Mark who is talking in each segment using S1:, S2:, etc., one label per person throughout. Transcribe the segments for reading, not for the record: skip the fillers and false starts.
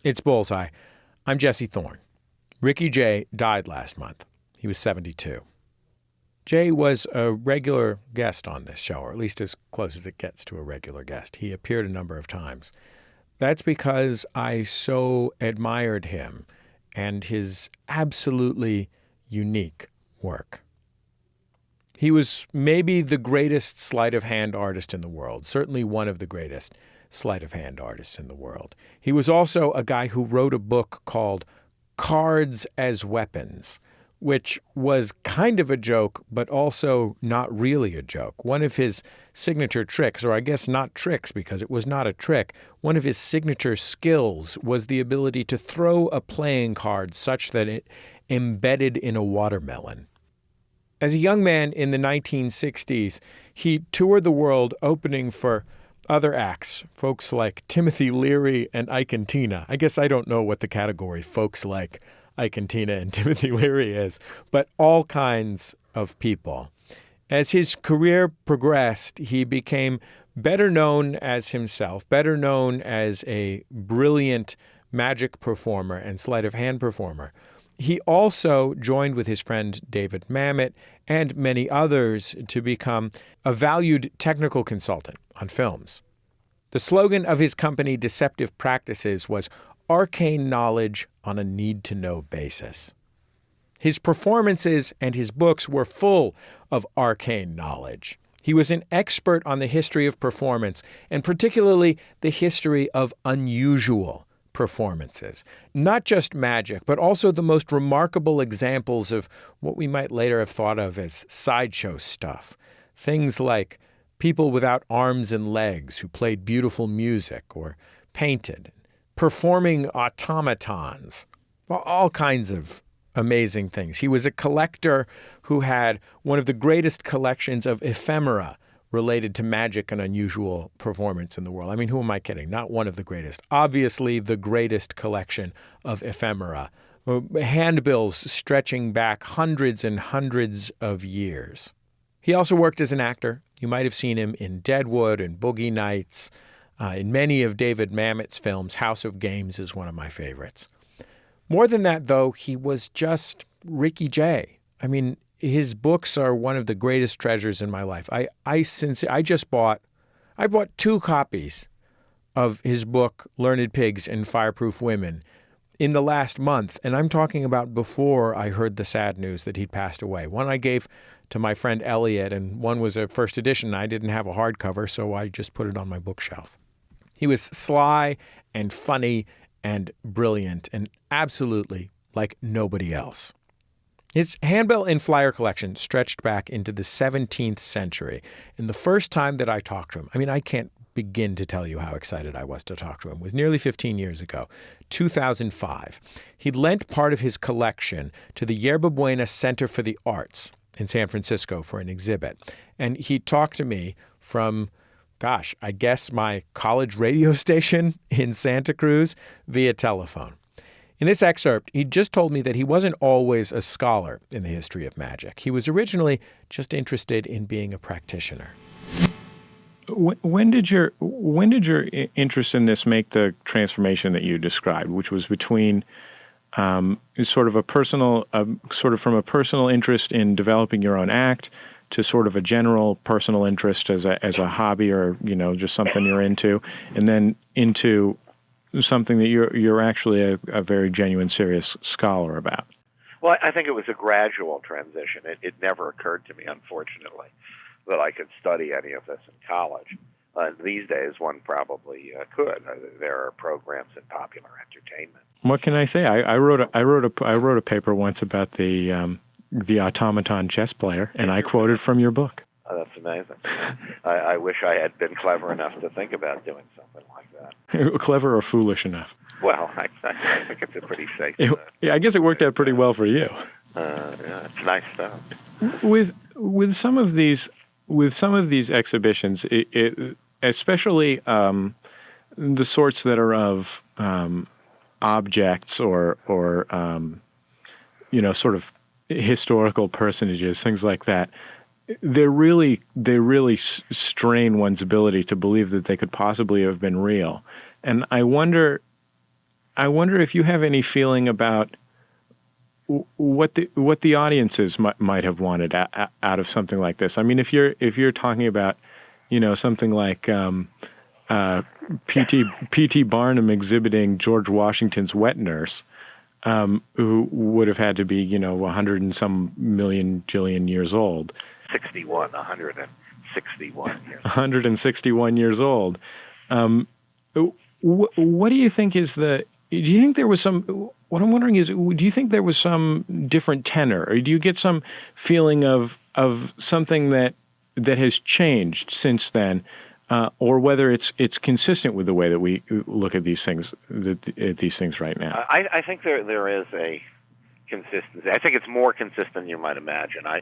S1: It's Bullseye. I'm Jesse Thorn. Ricky Jay died last month. He was 72. Jay was a regular guest on this show, or at least as close as it gets to a regular guest. He appeared a number of times. That's because I so admired him and his absolutely unique work. He was maybe the greatest sleight of hand artist in the world, certainly one of the greatest sleight of hand artists in the world. He was also a guy who wrote a book called Cards as Weapons, which was kind of a joke, but also not really a joke. One of his signature tricks, or I guess not tricks because it was not a trick, one of his signature skills was the ability to throw a playing card such that it embedded in a watermelon. As a young man in the 1960s, he toured the world opening for other acts, folks like Timothy Leary and Ike and Tina. I guess I don't know what the category folks like Ike and Tina and Timothy Leary is, but all kinds of people. As his career progressed, he became better known as himself, better known as a brilliant magic performer and sleight of hand performer. He also joined with his friend David Mamet and many others to become a valued technical consultant on films. The slogan of his company, Deceptive Practices, was arcane knowledge on a need-to-know basis. His performances and his books were full of arcane knowledge. He was an expert on the history of performance, and particularly the history of unusual performances. Not just magic, but also the most remarkable examples of what we might later have thought of as sideshow stuff. Things like people without arms and legs who played beautiful music or painted, performing automatons, all kinds of amazing things. He was a collector who had one of the greatest collections of ephemera related to magic and unusual performance in the world. I mean, who am I kidding? Not one of the greatest. Obviously, the greatest collection of ephemera. Handbills stretching back hundreds and hundreds of years. He also worked as an actor. You might have seen him in Deadwood and Boogie Nights, in many of David Mamet's films. House of Games is one of my favorites. More than that, though, he was just Ricky Jay. I mean, his books are one of the greatest treasures in my life. I bought 2 copies of his book, Learned Pigs and Fireproof Women, in the last month. And I'm talking about before I heard the sad news that he'd passed away. One I gave to my friend Elliot, and one was a first edition. I didn't have a hardcover, so I just put it on my bookshelf. He was sly and funny and brilliant and absolutely like nobody else. His handbill and flyer collection stretched back into the 17th century. And the first time that I talked to him, I mean, I can't begin to tell you how excited I was to talk to him. It was nearly 15 years ago, 2005. He'd lent part of his collection to the Yerba Buena Center for the Arts in San Francisco for an exhibit. And he talked to me from, I guess my college radio station in Santa Cruz via telephone. In this excerpt, he just told me that he wasn't always a scholar in the history of magic. He was originally just interested in being a practitioner.
S2: When did your interest in this make the transformation that you described, which was between from a personal interest in developing your own act to sort of a general personal interest as a hobby or just something you're into, and then into something that you're actually a very genuine, serious scholar about?
S3: Well, I think it was a gradual transition. It never occurred to me, unfortunately, that I could study any of this in college. These days, one probably could. There are programs in popular entertainment.
S2: What can I say? I wrote a paper once about the automaton chess player, and I quoted from your book.
S3: Oh, that's amazing. I wish I had been clever enough to think about doing something like that.
S2: Clever or foolish enough?
S3: Well, I think it's a pretty safe.
S2: Yeah, I guess it worked out pretty well for you.
S3: Yeah, it's nice stuff.
S2: With some of these exhibitions, especially the sorts that are of objects or sort of historical personages, things like that. They really strain one's ability to believe that they could possibly have been real. And I wonder I wonder if you have any feeling about what the audiences might have wanted out of something like this. I mean, if you're talking about, something like P.T. Barnum exhibiting George Washington's wet nurse, who would have had to be, 100 and some million jillion years old.
S3: 161 years.
S2: 161 years old. What do you think is do you think there was what I'm wondering is, do you think there was some different tenor, or do you get some feeling of something that has changed since then, or whether it's consistent with the way that we look at these things right now?
S3: I think there is a consistency. I think it's more consistent than you might imagine. I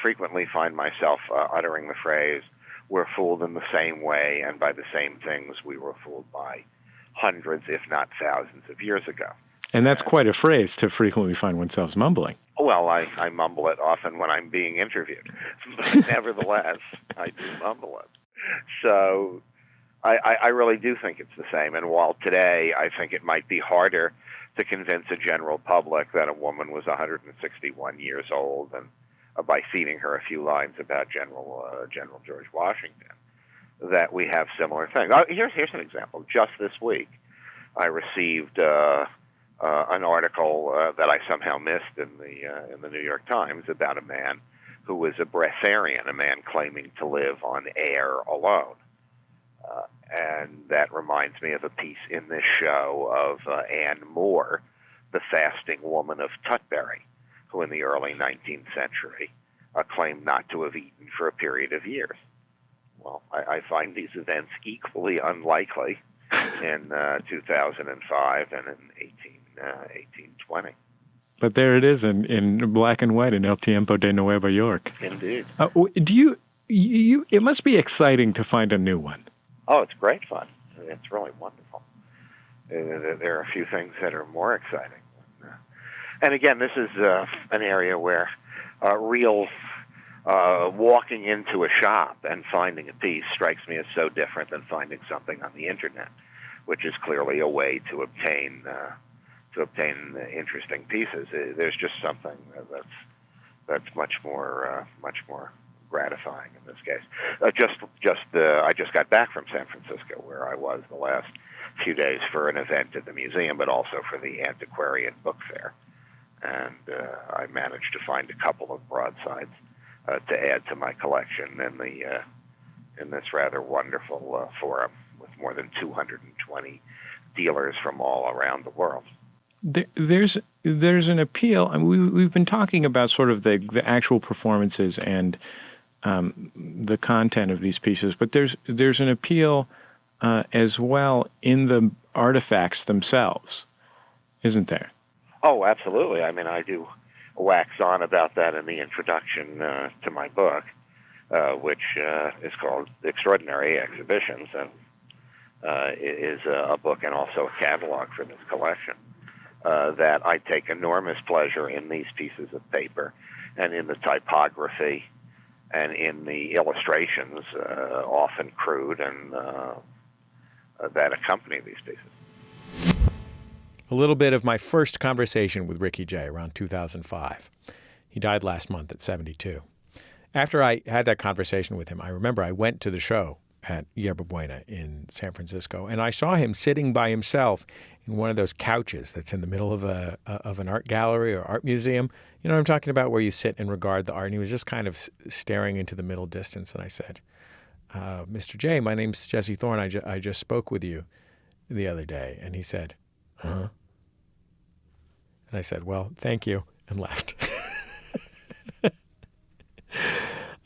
S3: frequently find myself uttering the phrase, "We're fooled in the same way and by the same things we were fooled by hundreds, if not thousands of years ago."
S2: And that's quite a phrase to frequently find oneself mumbling.
S3: Well, I mumble it often when I'm being interviewed. But nevertheless, I do mumble it. So I really do think it's the same. And while today I think it might be harder to convince a general public that a woman was 161 years old, and by feeding her a few lines about General George Washington, that we have similar things. Here's an example. Just this week, I received an article that I somehow missed in the New York Times about a man who was a breatharian, a man claiming to live on air alone. And that reminds me of a piece in this show of Anne Moore, the fasting woman of Tutbury, who in the early 19th century claimed not to have eaten for a period of years. Well, I find these events equally unlikely in 2005 and in 1820.
S2: But there it is in black and white in El Tiempo de Nueva York.
S3: Indeed.
S2: Do you? It must be exciting to find a new one.
S3: Oh, it's great fun. It's really wonderful. There are a few things that are more exciting. And again, this is an area where real walking into a shop and finding a piece strikes me as so different than finding something on the internet, which is clearly a way to obtain interesting pieces. There's just something that's much more gratifying in this case. I just got back from San Francisco, where I was the last few days for an event at the museum, but also for the antiquarian book fair, and I managed to find a couple of broadsides to add to my collection in this rather wonderful forum with more than 220 dealers from all around the world.
S2: There's an appeal. I mean, we've been talking about sort of the actual performances and the content of these pieces, but there's an appeal as well in the artifacts themselves, isn't there?
S3: Oh, absolutely. I mean, I do wax on about that in the introduction to my book, which is called Extraordinary Exhibitions, and is a book and also a catalog for this collection. That I take enormous pleasure in these pieces of paper and in the typography and in the illustrations, often crude, and that accompany these pieces.
S1: A little bit of my first conversation with Ricky Jay around 2005. He died last month at 72. After I had that conversation with him, I remember I went to the show at Yerba Buena in San Francisco, and I saw him sitting by himself in one of those couches that's in the middle of an art gallery or art museum. You know what I'm talking about, where you sit and regard the art. And he was just kind of staring into the middle distance. And I said, "Mr. Jay, my name's Jesse Thorn. I just spoke with you the other day." And he said, "Huh?" And I said, "Well, thank you," and left.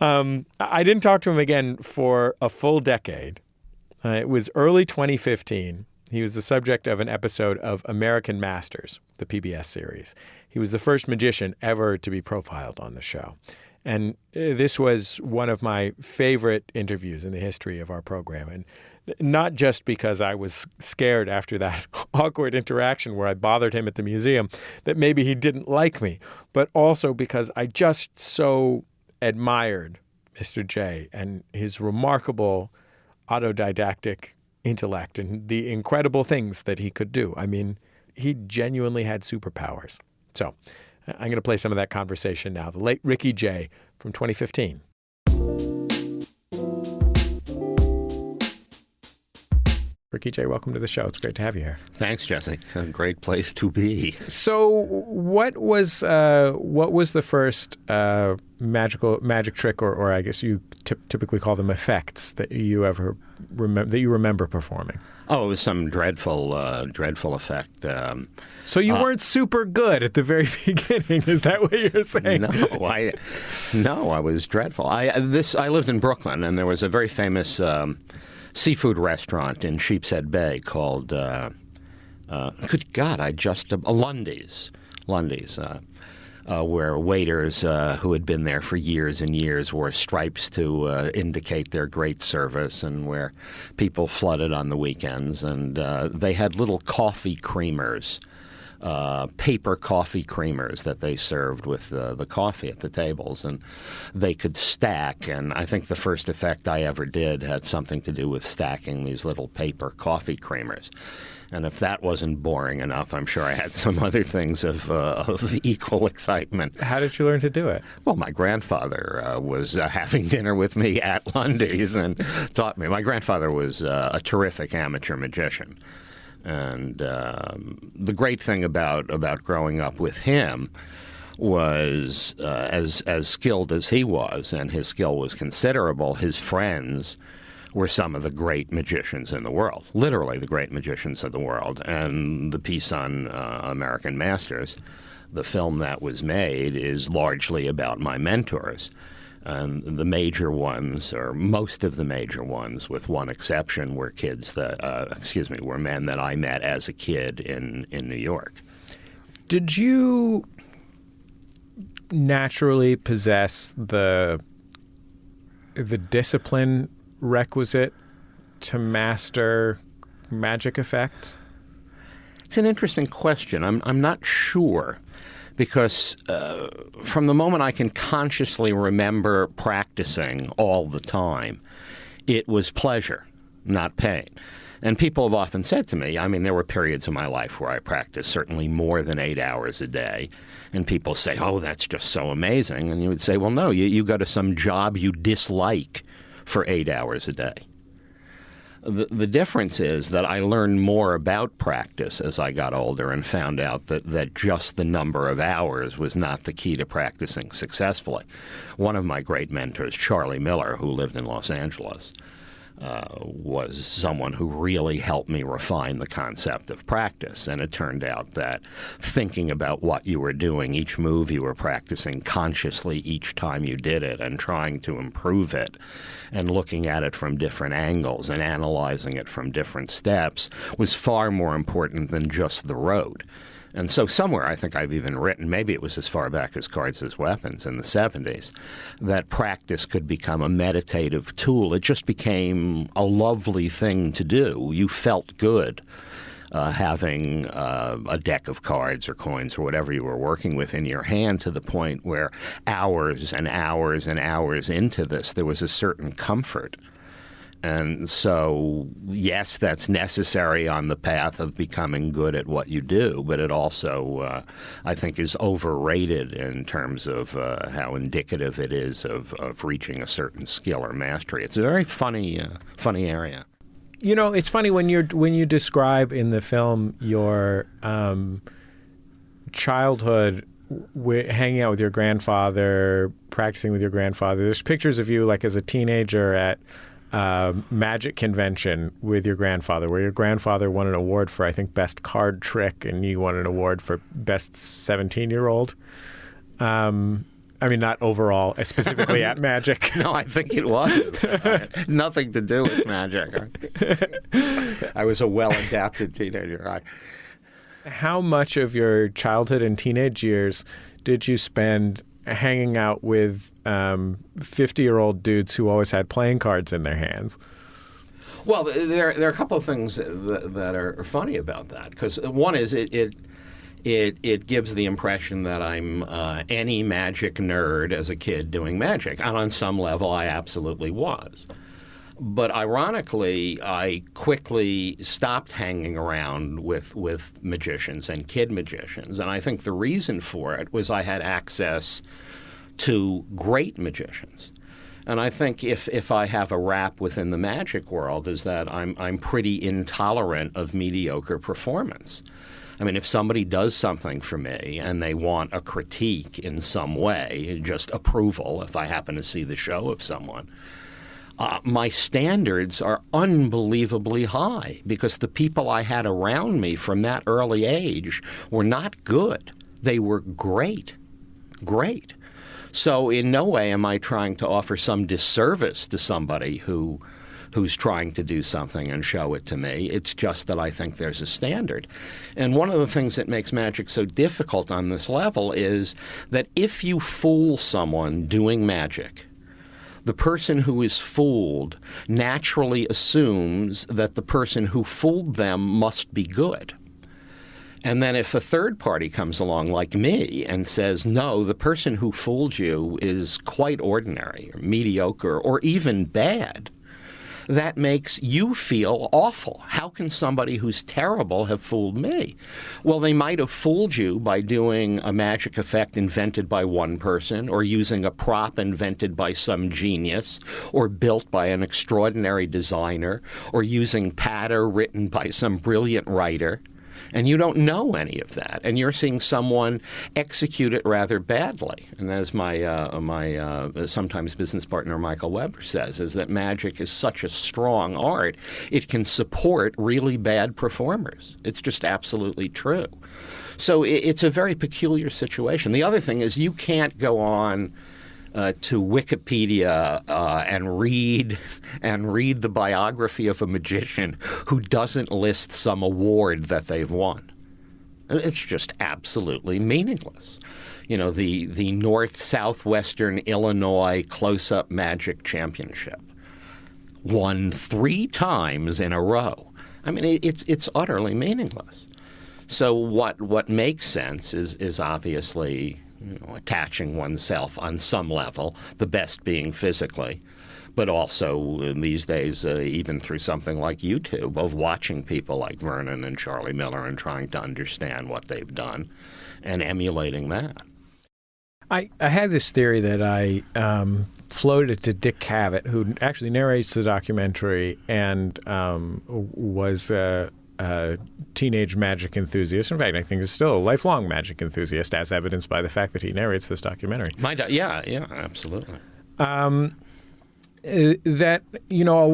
S1: I didn't talk to him again for a full decade. It was early 2015. He was the subject of an episode of American Masters, the PBS series. He was the first magician ever to be profiled on the show. And this was one of my favorite interviews in the history of our program. And not just because I was scared after that awkward interaction where I bothered him at the museum that maybe he didn't like me, but also because I just so admired Mr. J and his remarkable autodidactic intellect and the incredible things that he could do. I mean, he genuinely had superpowers. So I'm going to play some of that conversation now. The late Ricky Jay from 2015. Ricky Jay, welcome to the show. It's great to have you here.
S4: Thanks, Jesse. A great place to be.
S1: So, what was the first magic trick, or I guess you typically call them effects, that you ever remember performing?
S4: Oh, it was some dreadful effect.
S1: So you weren't super good at the very beginning. Is that what you're saying?
S4: No, I was dreadful. I lived in Brooklyn, and there was a very famous seafood restaurant in Sheepshead Bay called, good God, Lundy's. Where waiters who had been there for years and years wore stripes to indicate their great service, and where people flooded on the weekends. And they had little coffee creamers, paper coffee creamers that they served with the coffee at the tables, and they could stack. And I think the first effect I ever did had something to do with stacking these little paper coffee creamers. And if that wasn't boring enough, I'm sure I had some other things of equal excitement.
S1: How did you learn to do it?
S4: Well, my grandfather was having dinner with me at Lundy's and taught me. My grandfather was a terrific amateur magician. And the great thing about growing up with him was, as skilled as he was, and his skill was considerable, his friends were some of the great magicians in the world, literally the great magicians of the world. And the piece on American Masters, the film that was made, is largely about my mentors. And the major ones, or most of the major ones, with one exception, were were men that I met as a kid in New York.
S1: Did you naturally possess the discipline requisite to master magic effects?
S4: It's an interesting question. I'm not sure, because from the moment I can consciously remember practicing all the time, it was pleasure, not pain. And people have often said to me, I mean, there were periods in my life where I practiced certainly more than 8 hours a day. And people say, oh, that's just so amazing. And you would say, well, no, you go to some job you dislike for 8 hours a day. The difference is that I learned more about practice as I got older and found out that just the number of hours was not the key to practicing successfully. One of my great mentors, Charlie Miller, who lived in Los Angeles, was someone who really helped me refine the concept of practice. And it turned out that thinking about what you were doing, each move you were practicing consciously each time you did it, and trying to improve it, and looking at it from different angles and analyzing it from different steps, was far more important than just the road. And so somewhere, I think I've even written, maybe it was as far back as Cards as Weapons in the 70s, that practice could become a meditative tool. It just became a lovely thing to do. You felt good having a deck of cards or coins or whatever you were working with in your hand, to the point where hours and hours and hours into this, there was a certain comfort. And so, yes, that's necessary on the path of becoming good at what you do, but it also, I think, is overrated in terms of how indicative it is of reaching a certain skill or mastery. It's a very funny area.
S1: You know, it's funny when you describe in the film your childhood hanging out with your grandfather, practicing with your grandfather. There's pictures of you like as a teenager at magic convention with your grandfather, where your grandfather won an award for, I think, best card trick, and you won an award for best 17-year-old. I mean, not overall, specifically at magic.
S4: No, I think it was. Nothing to do with magic. I was a well-adapted teenager.
S1: How much of your childhood and teenage years did you spend hanging out with 50-year-old dudes who always had playing cards in their hands?
S4: Well, there are a couple of things that are funny about that. Because one is it gives the impression that I'm any magic nerd as a kid doing magic. And on some level, I absolutely was. But ironically, I quickly stopped hanging around with magicians and kid magicians. And I think the reason for it was I had access to great magicians. And I think if I have a rap within the magic world is that I'm pretty intolerant of mediocre performance. I mean, if somebody does something for me and they want a critique in some way, just approval, if I happen to see the show of someone, my standards are unbelievably high because the people I had around me from that early age were not good. They were great. Great. So in no way am I trying to offer some disservice to somebody who's trying to do something and show it to me. It's just that I think there's a standard. And one of the things that makes magic so difficult on this level is that if you fool someone doing magic, the person who is fooled naturally assumes that the person who fooled them must be good. And then if a third party comes along like me and says, no, the person who fooled you is quite ordinary or mediocre or even bad, that makes you feel awful. How can somebody who's terrible have fooled me? Well, they might have fooled you by doing a magic effect invented by one person or using a prop invented by some genius or built by an extraordinary designer or using patter written by some brilliant writer. And you don't know any of that, and you're seeing someone execute it rather badly. And as my sometimes business partner Michael Weber says, is that magic is such a strong art, it can support really bad performers. It's just absolutely true. So it's a very peculiar situation. The other thing is you can't go on to Wikipedia and read the biography of a magician who doesn't list some award that they've won. It's just absolutely meaningless. You know, the North-Southwestern Illinois Close-Up Magic Championship won 3 times in a row. I mean, it's utterly meaningless. So what makes sense is obviously attaching oneself on some level, the best being physically, but also in these days, even through something like YouTube, of watching people like Vernon and Charlie Miller and trying to understand what they've done and emulating that.
S1: I had this theory that I floated to Dick Cavett, who actually narrates the documentary and was a teenage magic enthusiast. In fact, I think is still a lifelong magic enthusiast, as evidenced by the fact that he narrates this documentary.
S4: Yeah, absolutely.
S1: That a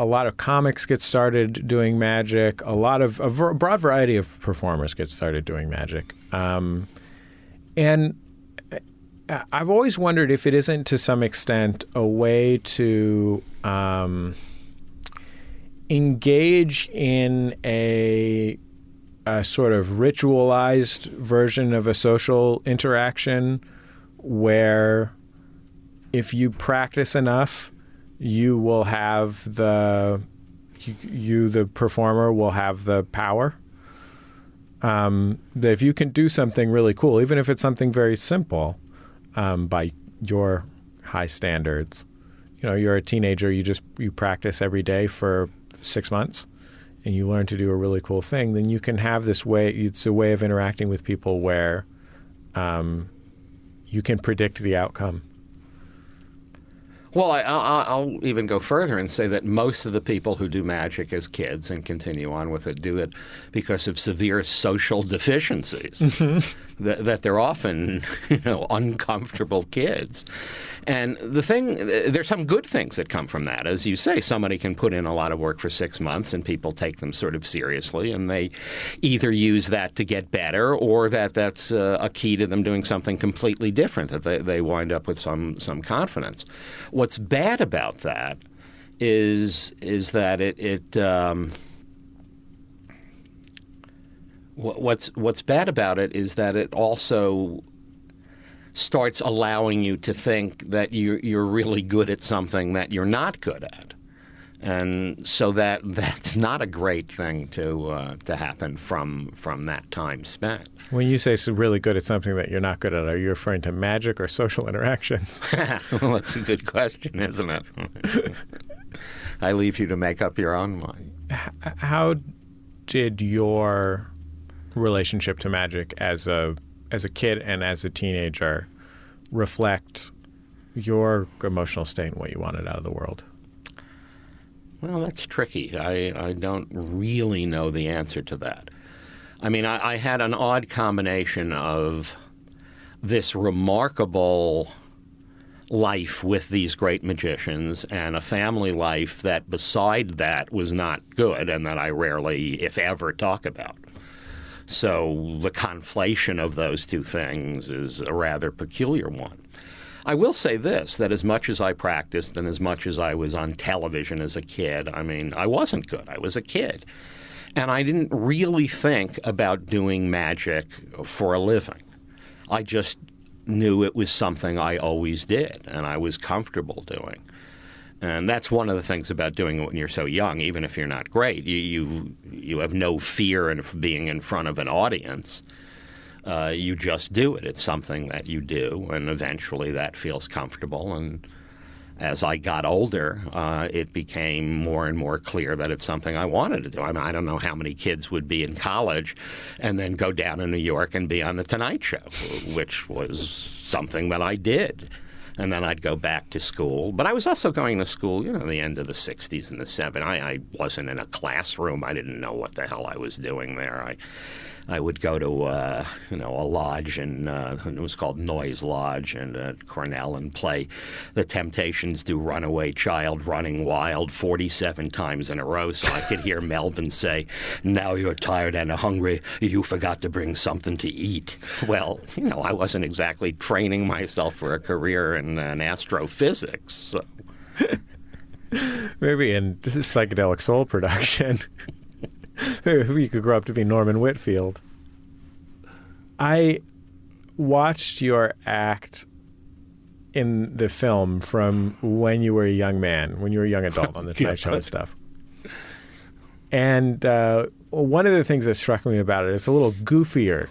S1: lot of comics get started doing magic. A broad variety of performers get started doing magic, and I've always wondered if it isn't to some extent a way to engage in a sort of ritualized version of a social interaction where if you practice enough, you will have the performer will have the power. That if you can do something really cool, even if it's something very simple, by your high standards, you're a teenager, you practice every day for 6 months and you learn to do a really cool thing, then you can have this way, it's a way of interacting with people where you can predict the outcome.
S4: Well, I'll even go further and say that most of the people who do magic as kids and continue on with it do it because of severe social deficiencies, that they're often, uncomfortable kids. And there's some good things that come from that. As you say, somebody can put in a lot of work for 6 months and people take them sort of seriously, and they either use that to get better or that's a key to them doing something completely different, that they wind up with some confidence. What's bad about that is that what's bad about it is that it also starts allowing you to think that you're really good at something that you're not good at. And so that's not a great thing to happen from that time spent.
S1: When you say so really good at something that you're not good at, are you referring to magic or social interactions?
S4: Well, that's a good question, isn't it? I leave you to make up your own mind.
S1: How did your relationship to magic as a kid and as a teenager reflect your emotional state and what you wanted out of the world?
S4: Well, that's tricky. I don't really know the answer to that. I mean, I had an odd combination of this remarkable life with these great magicians and a family life that beside that was not good and that I rarely, if ever, talk about. So the conflation of those two things is a rather peculiar one. I will say this, that as much as I practiced and as much as I was on television as a kid, I mean, I wasn't good. I was a kid. And I didn't really think about doing magic for a living. I just knew it was something I always did and I was comfortable doing. And that's one of the things about doing it when you're so young, even if you're not great. You have no fear of being in front of an audience. You just do it. It's something that you do, and eventually that feels comfortable. And as I got older, it became more and more clear that it's something I wanted to do. I mean, I don't know how many kids would be in college and then go down to New York and be on The Tonight Show, which was something that I did. And then I'd go back to school. But I was also going to school, the end of the 60s and the 70s. I wasn't in a classroom. I didn't know what the hell I was doing there. I would go to a lodge, and it was called Noise Lodge, and at Cornell, and play The Temptations' Do Runaway Child Running Wild 47 times in a row, so I could hear Melvin say, "Now you're tired and hungry, you forgot to bring something to eat." Well, I wasn't exactly training myself for a career in astrophysics. So.
S1: Maybe in psychedelic soul production. Maybe you could grow up to be Norman Whitfield. I watched your act in the film from when you were a young man, when you were a young adult on the Tonight Show and stuff. And one of the things that struck me about it, it's a little goofier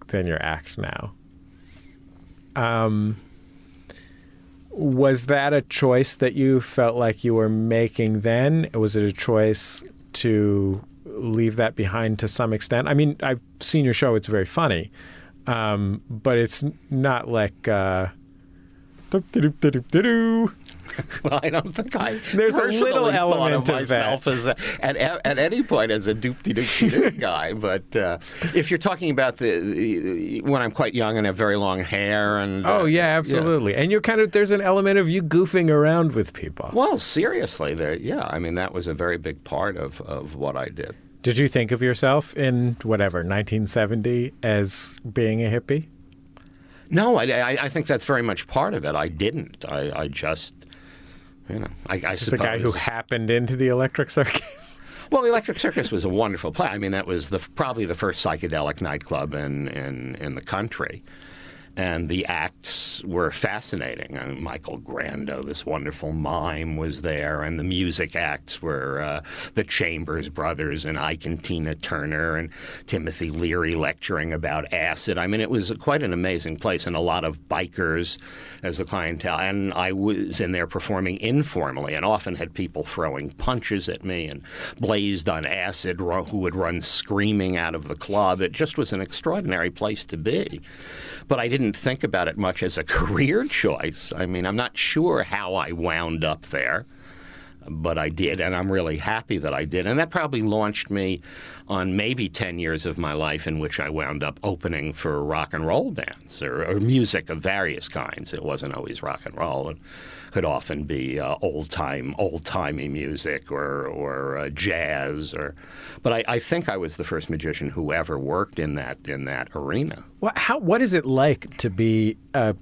S1: than your act now. Was that a choice that you felt like you were making then? Was it a choice to leave that behind to some extent? I mean, I've seen your show. It's very funny. But it's not like...
S4: Well, I don't think
S1: There's a little
S4: thought
S1: element
S4: of myself at any point as a doop-de-doop guy. But if you're talking about when I'm quite young and have very long hair and
S1: yeah, absolutely. Yeah. And there's an element of you goofing around with people.
S4: Well, seriously, I mean, that was a very big part of what I did.
S1: Did you think of yourself in 1970 as being a hippie?
S4: No, I think that's very much part of it. I didn't. I just, I
S1: just
S4: suppose.
S1: a guy who happened into the Electric Circus.
S4: Well, the Electric Circus was a wonderful play. I mean, that was probably the first psychedelic nightclub in the country. And the acts were fascinating. I mean, Michael Grando, this wonderful mime, was there, and the music acts were the Chambers Brothers and Ike and Tina Turner and Timothy Leary lecturing about acid. I mean, it was quite an amazing place, and a lot of bikers as the clientele. And I was in there performing informally, and often had people throwing punches at me and blazed on acid who would run screaming out of the club. It just was an extraordinary place to be. But I didn't think about it much as a career choice. I mean, I'm not sure how I wound up there, but I did, and I'm really happy that I did. And that probably launched me on maybe 10 years of my life in which I wound up opening for rock and roll bands or music of various kinds. It wasn't always rock and roll. It could often be old-timey music or jazz. But I think I was the first magician who ever worked in that arena.
S1: What is it like to be a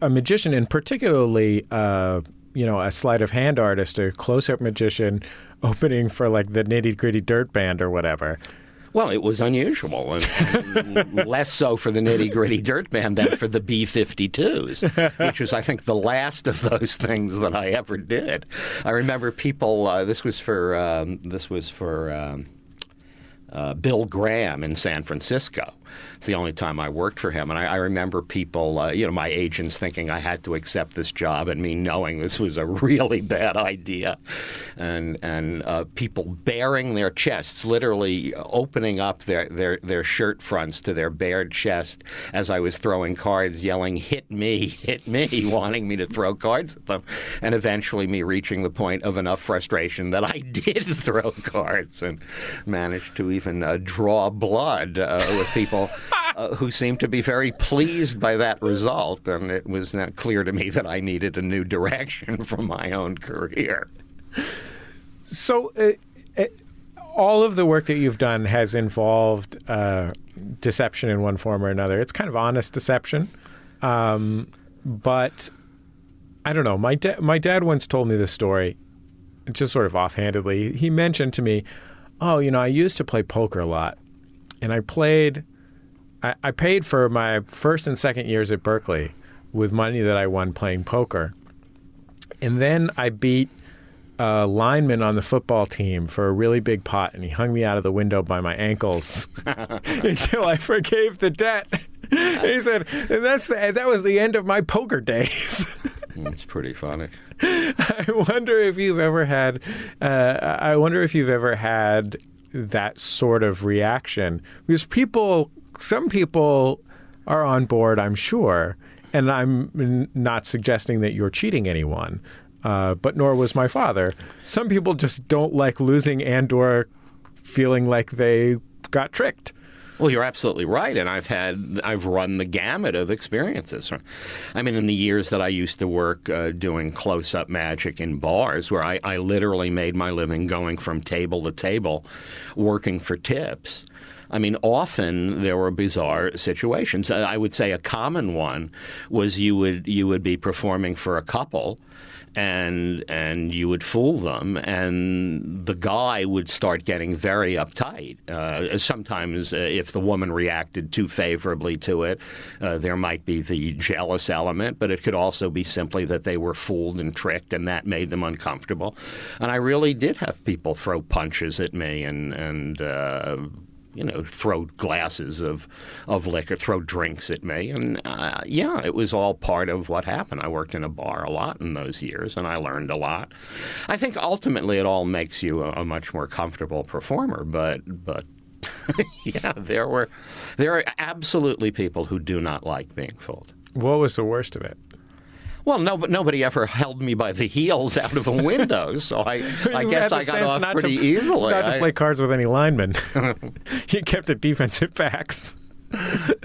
S1: magician, and particularly a sleight of hand artist, a close-up magician, opening for like the Nitty Gritty Dirt Band or whatever?
S4: Well, it was unusual, and less so for the nitty-gritty dirt band than for the B-52s, which was, I think, the last of those things that I ever did. I remember people. This was for Bill Graham in San Francisco. It's the only time I worked for him. And I remember people, my agents thinking I had to accept this job and me knowing this was a really bad idea. And people baring their chests, literally opening up their shirt fronts to their bared chest as I was throwing cards, yelling, hit me, wanting me to throw cards at them. And eventually me reaching the point of enough frustration that I did throw cards and managed to even draw blood with people who seemed to be very pleased by that result. And it was not clear to me that I needed a new direction for my own career.
S1: So all of the work that you've done has involved deception in one form or another. It's kind of honest deception. But I don't know. My dad once told me this story, just sort of offhandedly. He mentioned to me, I used to play poker a lot. And I paid for my first and second years at Berkeley with money that I won playing poker. And then I beat a lineman on the football team for a really big pot, and he hung me out of the window by my ankles until I forgave the debt. He said, and that was the end of my poker days.
S4: It's pretty funny.
S1: I wonder if you've ever had that sort of reaction, because some people are on board, I'm sure, and I'm not suggesting that you're cheating anyone, but nor was my father. Some people just don't like losing and/or feeling like they got tricked.
S4: Well, you're absolutely right, and I've run the gamut of experiences. I mean, in the years that I used to work doing close-up magic in bars, where I literally made my living going from table to table, working for tips. I mean, often there were bizarre situations. I would say a common one was you would be performing for a couple, and you would fool them, and the guy would start getting very uptight. Sometimes if the woman reacted too favorably to it, there might be the jealous element, but it could also be simply that they were fooled and tricked, and that made them uncomfortable. And I really did have people throw punches at me and throw glasses of liquor, throw drinks at me. And, it was all part of what happened. I worked in a bar a lot in those years, and I learned a lot. I think ultimately it all makes you a much more comfortable performer. But yeah, there are absolutely people who do not like being fooled.
S1: What was the worst of it?
S4: Well, nobody ever held me by the heels out of a window, so I guess I got off pretty easily.
S1: Not to play cards with any linemen. You kept the defensive backs.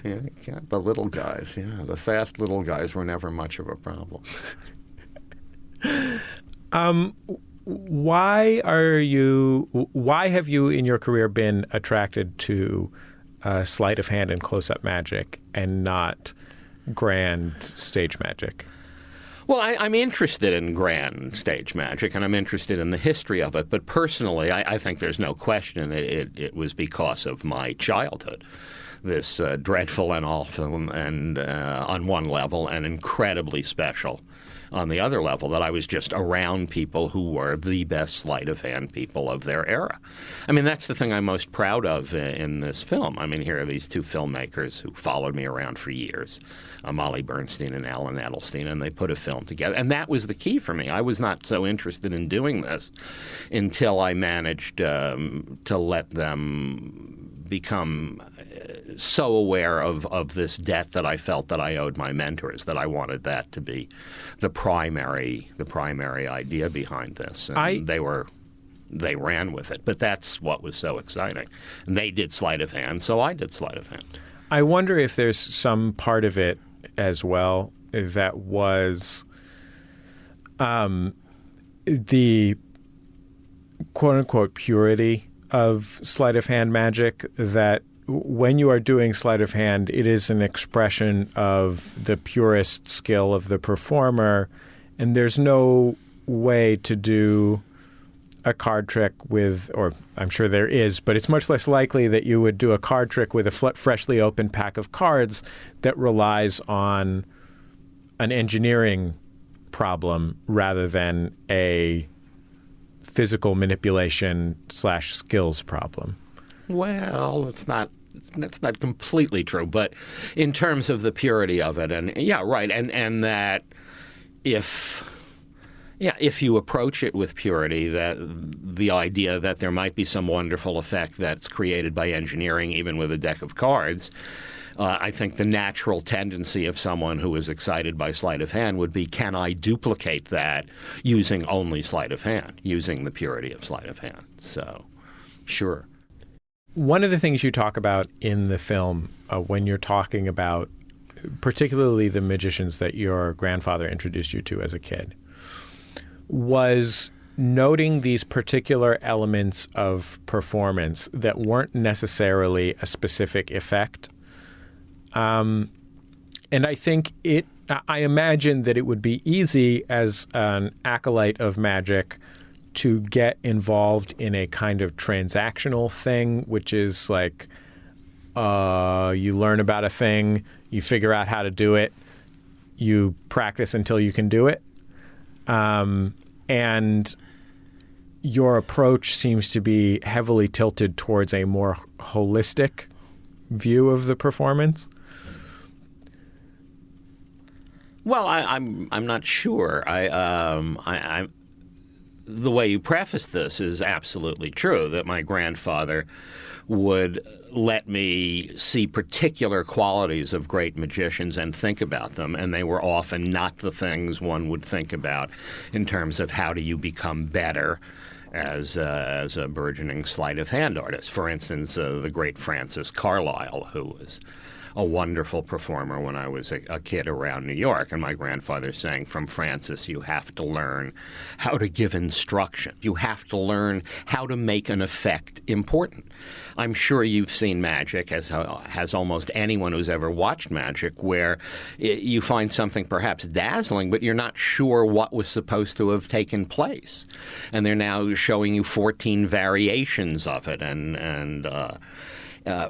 S4: Yeah, the little guys. Yeah, the fast little guys were never much of a problem.
S1: Why have you in your career been attracted to sleight of hand and close-up magic and not grand stage magic?
S4: Well, I'm interested in grand stage magic, and I'm interested in the history of it. But personally, I think there's no question it was because of my childhood. This dreadful and awful, and on one level, and incredibly special on the other level, that I was just around people who were the best sleight of hand people of their era. I mean, that's the thing I'm most proud of in this film. I mean, here are these two filmmakers who followed me around for years, Molly Bernstein and Alan Edelstein, and they put a film together. And that was the key for me. I was not so interested in doing this until I managed to let them become so aware of this debt that I felt that I owed my mentors, that I wanted that to be the primary idea behind this. And they ran with it. But that's what was so exciting. And they did sleight of hand, so I did sleight of hand.
S1: I wonder if there's some part of it as well that was the quote-unquote purity of sleight of hand magic, that when you are doing sleight of hand, it is an expression of the purest skill of the performer, and there's no way to do a card trick with, or I'm sure there is, but it's much less likely that you would do a card trick with a freshly opened pack of cards that relies on an engineering problem rather than a physical manipulation / skills problem.
S4: Well, that's not completely true, but in terms of the purity of it, and yeah, right, and that if you approach it with purity, that the idea that there might be some wonderful effect that's created by engineering, even with a deck of cards, I think the natural tendency of someone who is excited by sleight of hand would be, can I duplicate that using only sleight of hand, using the purity of sleight of hand? So, sure.
S1: One of the things you talk about in the film when you're talking about particularly the magicians that your grandfather introduced you to as a kid was noting these particular elements of performance that weren't necessarily a specific effect. And I think I imagine that it would be easy as an acolyte of magic to get involved in a kind of transactional thing, which is like you learn about a thing, you figure out how to do it, you practice until you can do it. And your approach seems to be heavily tilted towards a more holistic view of the performance.
S4: Well, I'm not sure. The way you preface this is absolutely true, that my grandfather would let me see particular qualities of great magicians and think about them, and they were often not the things one would think about in terms of how do you become better as a burgeoning sleight of hand artist. For instance, the great Francis Carlyle, who was a wonderful performer when I was a kid around New York. And my grandfather saying, from Francis, you have to learn how to give instruction. You have to learn how to make an effect important. I'm sure you've seen magic, as has almost anyone who's ever watched magic, where you find something perhaps dazzling, but you're not sure what was supposed to have taken place. And they're now showing you 14 variations of it, and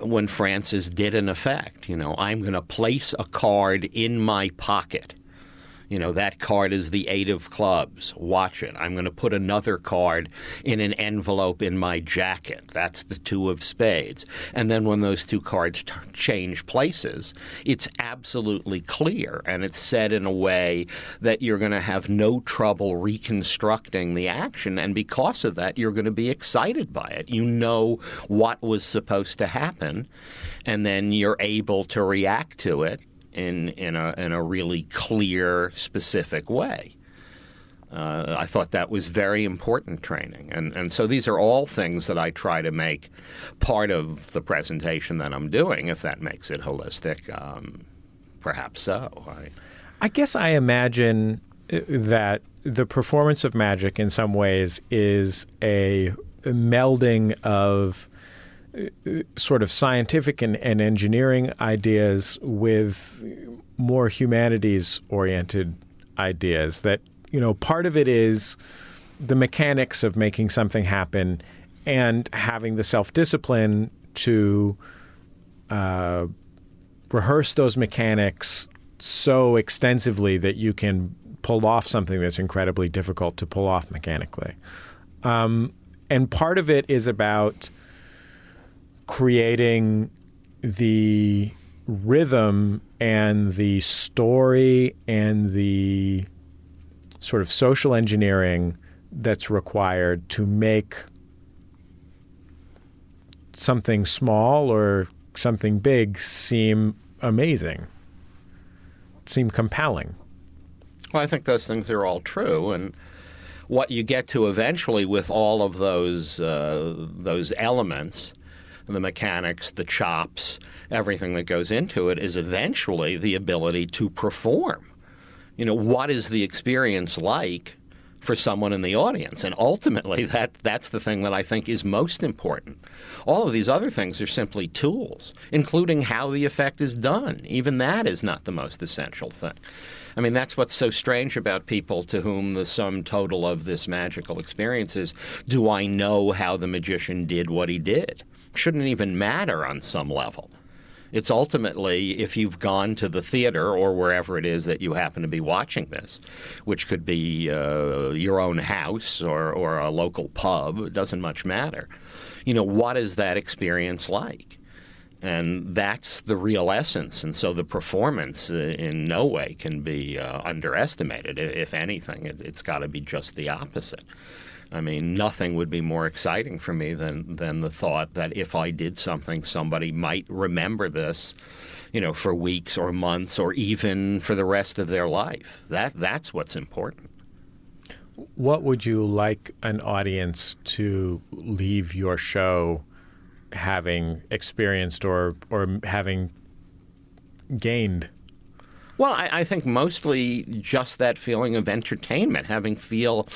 S4: when Francis did an effect, I'm going to place a card in my pocket. That card is the 8 of clubs. Watch it. I'm going to put another card in an envelope in my jacket. That's the 2 of spades. And then when those two cards change places, it's absolutely clear. And it's said in a way that you're going to have no trouble reconstructing the action. And because of that, you're going to be excited by it. You know what was supposed to happen, and then you're able to react to it in a really clear, specific way. I thought that was very important training. And so these are all things that I try to make part of the presentation that I'm doing, if that makes it holistic. Perhaps so.
S1: I guess I imagine that the performance of magic in some ways is a melding of sort of scientific and engineering ideas with more humanities-oriented ideas. That, part of it is the mechanics of making something happen and having the self-discipline to rehearse those mechanics so extensively that you can pull off something that's incredibly difficult to pull off mechanically. And part of it is about creating the rhythm and the story and the sort of social engineering that's required to make something small or something big seem amazing, seem compelling.
S4: Well, I think those things are all true, and what you get to eventually with all of those elements, the mechanics, the chops, everything that goes into it, is eventually the ability to perform. What is the experience like for someone in the audience. And ultimately, that's the thing that I think is most important. All of these other things are simply tools, including how the effect is done. Even that is not the most essential thing. I mean, that's what's so strange about people to whom the sum total of this magical experience is, do I know how the magician did what he did? Shouldn't even matter on some level. It's ultimately, if you've gone to the theater or wherever it is that you happen to be watching this, which could be your own house or a local pub, it doesn't much matter. What is that experience like? And that's the real essence. And so the performance in no way can be underestimated. If anything, it's got to be just the opposite. I mean, nothing would be more exciting for me than the thought that if I did something, somebody might remember this, for weeks or months or even for the rest of their life. That's what's important.
S1: What would you like an audience to leave your show having experienced or having gained?
S4: Well, I think mostly just that feeling of entertainment, having felt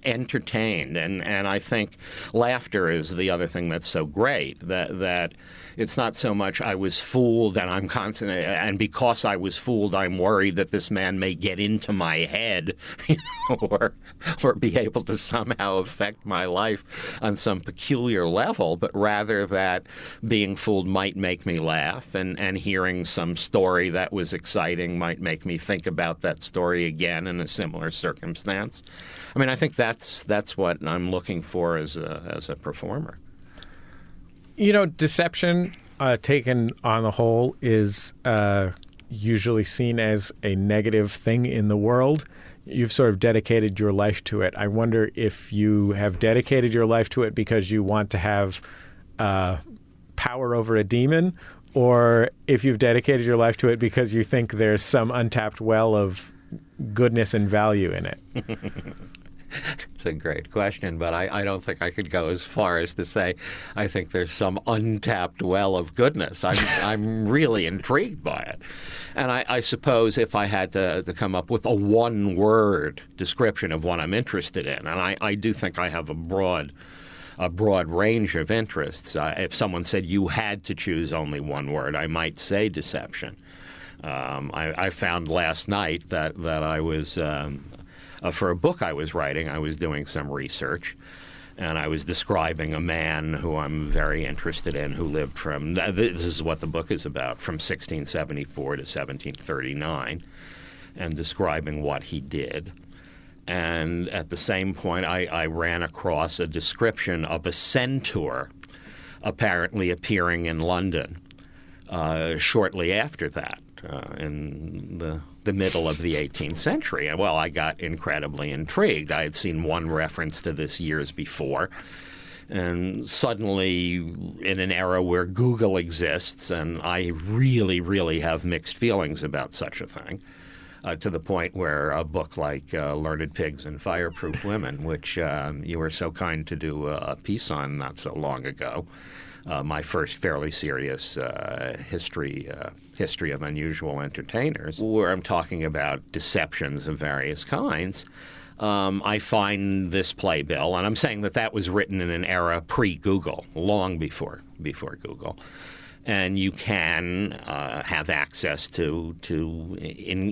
S4: entertained. And I think laughter is the other thing that's so great, that it's not so much I was fooled and I'm constantly, and because I was fooled, I'm worried that this man may get into my head, or be able to somehow affect my life on some peculiar level, but rather that being fooled might make me laugh, and hearing some story that was exciting might make me think about that story again in a similar circumstance. I mean, I think that's what I'm looking for as a performer.
S1: Deception, taken on the whole, is usually seen as a negative thing in the world. You've sort of dedicated your life to it. I wonder if you have dedicated your life to it because you want to have power over a demon, or if you've dedicated your life to it because you think there's some untapped well of goodness and value in it.
S4: It's a great question, but I don't think I could go as far as to say I think there's some untapped well of goodness. I'm really intrigued by it. And I suppose if I had to come up with a one-word description of what I'm interested in, and I do think I have a broad range of interests. If someone said you had to choose only one word, I might say deception. I found last night that I was... for a book I was writing, I was doing some research, and I was describing a man who I'm very interested in, who lived from, this is what the book is about, from 1674 to 1739, and describing what he did. And at the same point, I ran across a description of a centaur apparently appearing in London shortly after that, in the middle of the 18th century. And, well, I got incredibly intrigued. I had seen one reference to this years before. And suddenly, in an era where Google exists, and I really, really have mixed feelings about such a thing, to the point where a book like Learned Pigs and Fireproof Women, which you were so kind to do a piece on not so long ago, my first fairly serious history of unusual entertainers, where I'm talking about deceptions of various kinds, I find this playbill, and I'm saying that was written in an era pre-Google, long before Google, and you can have access to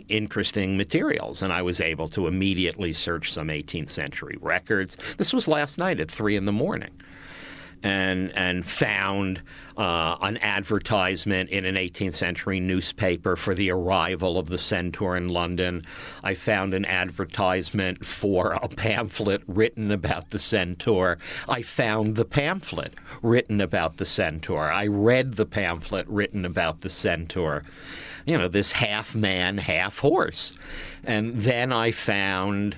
S4: interesting materials. And I was able to immediately search some 18th century records. This was last night at 3 a.m. And found an advertisement in an 18th century newspaper for the arrival of the centaur in London. I found an advertisement for a pamphlet written about the centaur. I found the pamphlet written about the centaur. I read the pamphlet written about the centaur. This half man, half horse. And then I found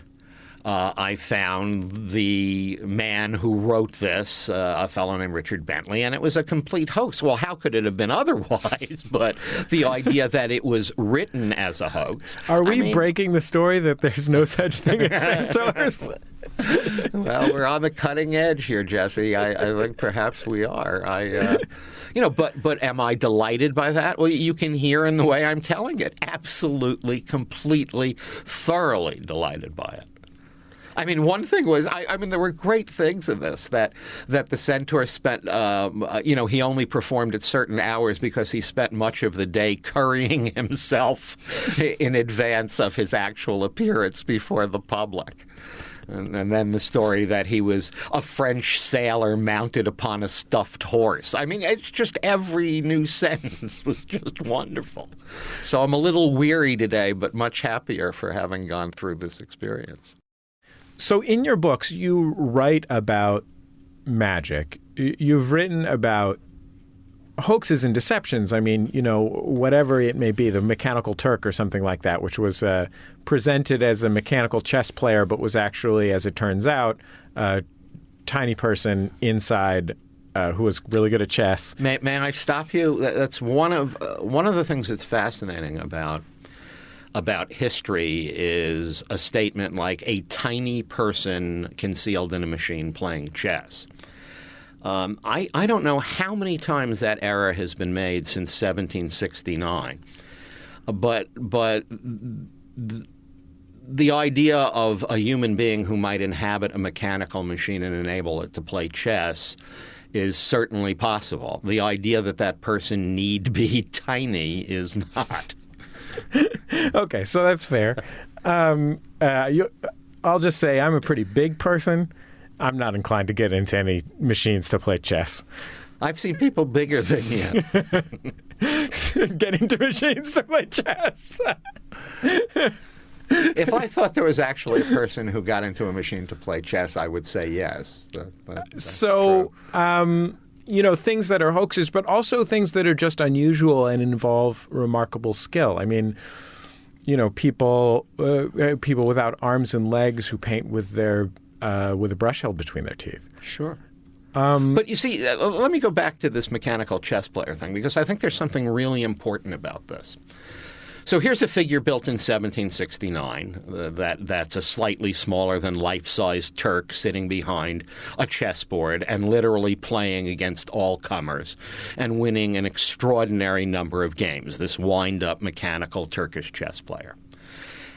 S4: the man who wrote this, a fellow named Richard Bentley, and it was a complete hoax. Well, how could it have been otherwise? But the idea that it was written as a hoax.
S1: Are we breaking the story that there's no such thing as centaurs?
S4: Well, we're on the cutting edge here, Jesse. I think perhaps we are. But am I delighted by that? Well, you can hear in the way I'm telling it. Absolutely, completely, thoroughly delighted by it. I mean, one thing was, I mean, there were great things in this that the centaur spent, he only performed at certain hours because he spent much of the day currying himself in advance of his actual appearance before the public. And then the story that he was a French sailor mounted upon a stuffed horse. I mean, it's just every new sentence was just wonderful. So I'm a little weary today, but much happier for having gone through this experience.
S1: So in your books, you write about magic. You've written about hoaxes and deceptions. I mean, whatever it may be, the Mechanical Turk or something like that, which was presented as a mechanical chess player, but was actually, as it turns out, a tiny person inside who was really good at chess.
S4: May I stop you? That's one of the things that's fascinating about history is a statement like a tiny person concealed in a machine playing chess. I don't know how many times that error has been made since 1769, but the idea of a human being who might inhabit a mechanical machine and enable it to play chess is certainly possible. The idea that that person need be tiny is not.
S1: Okay, so that's fair. I'll just say I'm a pretty big person. I'm not inclined to get into any machines to play chess.
S4: I've seen people bigger than you.
S1: Get into machines to play chess.
S4: If I thought there was actually a person who got into a machine to play chess, I would say yes. That's true.
S1: Things that are hoaxes, but also things that are just unusual and involve remarkable skill. I mean, people without arms and legs who paint with a brush held between their teeth.
S4: Sure. But you see, let me go back to this mechanical chess player thing, because I think there's something really important about this. So here's a figure built in 1769 that's a slightly smaller than life-size Turk sitting behind a chessboard and literally playing against all comers and winning an extraordinary number of games, this wind-up mechanical Turkish chess player.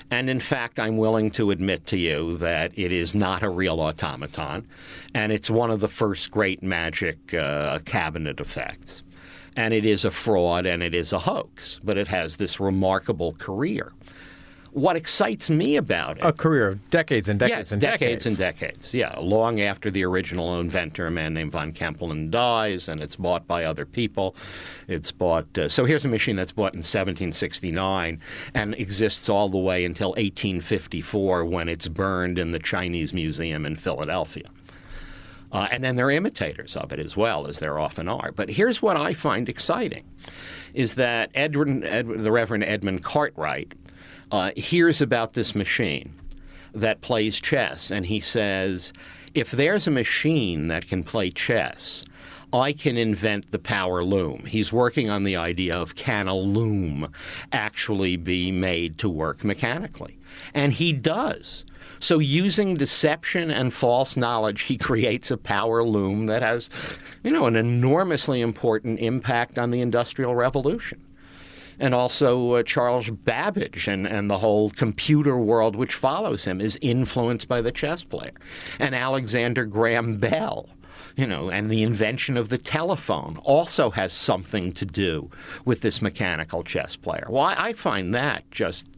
S4: And in fact, I'm willing to admit to you that it is not a real automaton, and it's one of the first great magic cabinet effects. And it is a fraud and it is a hoax, but it has this remarkable career. What excites me about it...
S1: A career of decades and decades and decades.
S4: Decades and decades, yeah. Long after the original inventor, a man named von Kempelen, dies, and it's bought by other people. It's bought... so here's a machine that's bought in 1769 and exists all the way until 1854 when it's burned in the Chinese Museum in Philadelphia. And then there are imitators of it as well, as there often are. But here's what I find exciting, is that the Reverend Edmund Cartwright hears about this machine that plays chess, and he says, if there's a machine that can play chess, I can invent the power loom. He's working on the idea of, can a loom actually be made to work mechanically? And he does. So using deception and false knowledge, he creates a power loom that has, an enormously important impact on the Industrial Revolution. And also Charles Babbage and the whole computer world which follows him is influenced by the chess player. And Alexander Graham Bell, and the invention of the telephone also has something to do with this mechanical chess player. Well, I find that just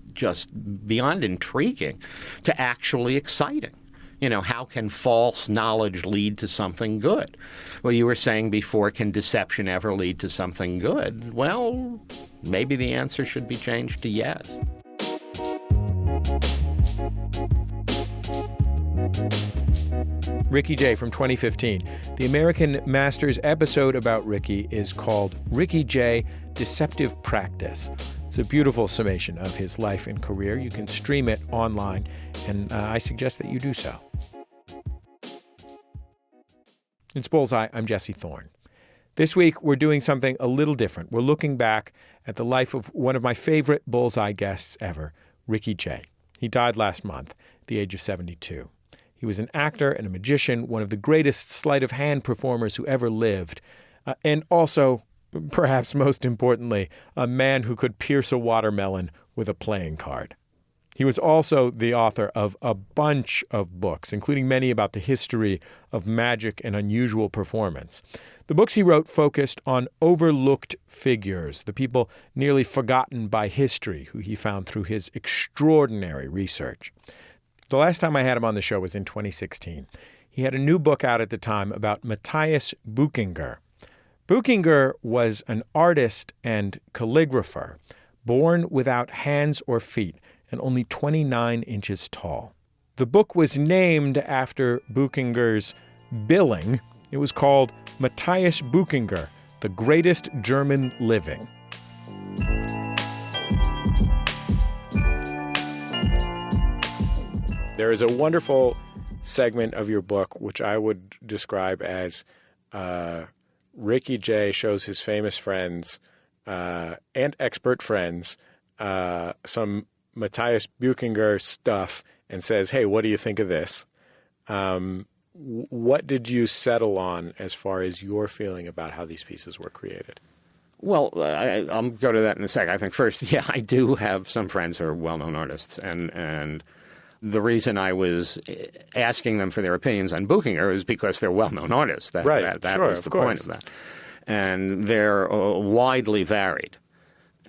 S4: beyond intriguing to actually exciting. How can false knowledge lead to something good? Well, you were saying before, can deception ever lead to something good? Well, maybe the answer should be changed to yes.
S1: Ricky Jay from 2015. The American Masters episode about Ricky is called Ricky Jay, Deceptive Practice. It's a beautiful summation of his life and career. You can stream it online, and I suggest that you do so. It's Bullseye. I'm Jesse Thorn. This week, we're doing something a little different. We're looking back at the life of one of my favorite Bullseye guests ever, Ricky Jay. He died last month at the age of 72. He was an actor and a magician, one of the greatest sleight of hand performers who ever lived, and also, perhaps most importantly, a man who could pierce a watermelon with a playing card. He was also the author of a bunch of books, including many about the history of magic and unusual performance. The books he wrote focused on overlooked figures, the people nearly forgotten by history, who he found through his extraordinary research. The last time I had him on the show was in 2016. He had a new book out at the time about Matthias Buchinger. Buchinger was an artist and calligrapher, born without hands or feet, and only 29 inches tall. The book was named after Buchinger's billing. It was called Matthias Buchinger, the Greatest German Living. There is a wonderful segment of your book which I would describe as Ricky Jay shows his famous friends and expert friends some Matthias Buchinger stuff and says, hey, what do you think of this? What did you settle on as far as your feeling about how these pieces were created?
S4: Well, I'll go to that in a sec. I think first, I do have some friends who are well-known artists, and the reason I was asking them for their opinions on Buchinger is because they're well-known artists. That was the point of that. And they're widely varied.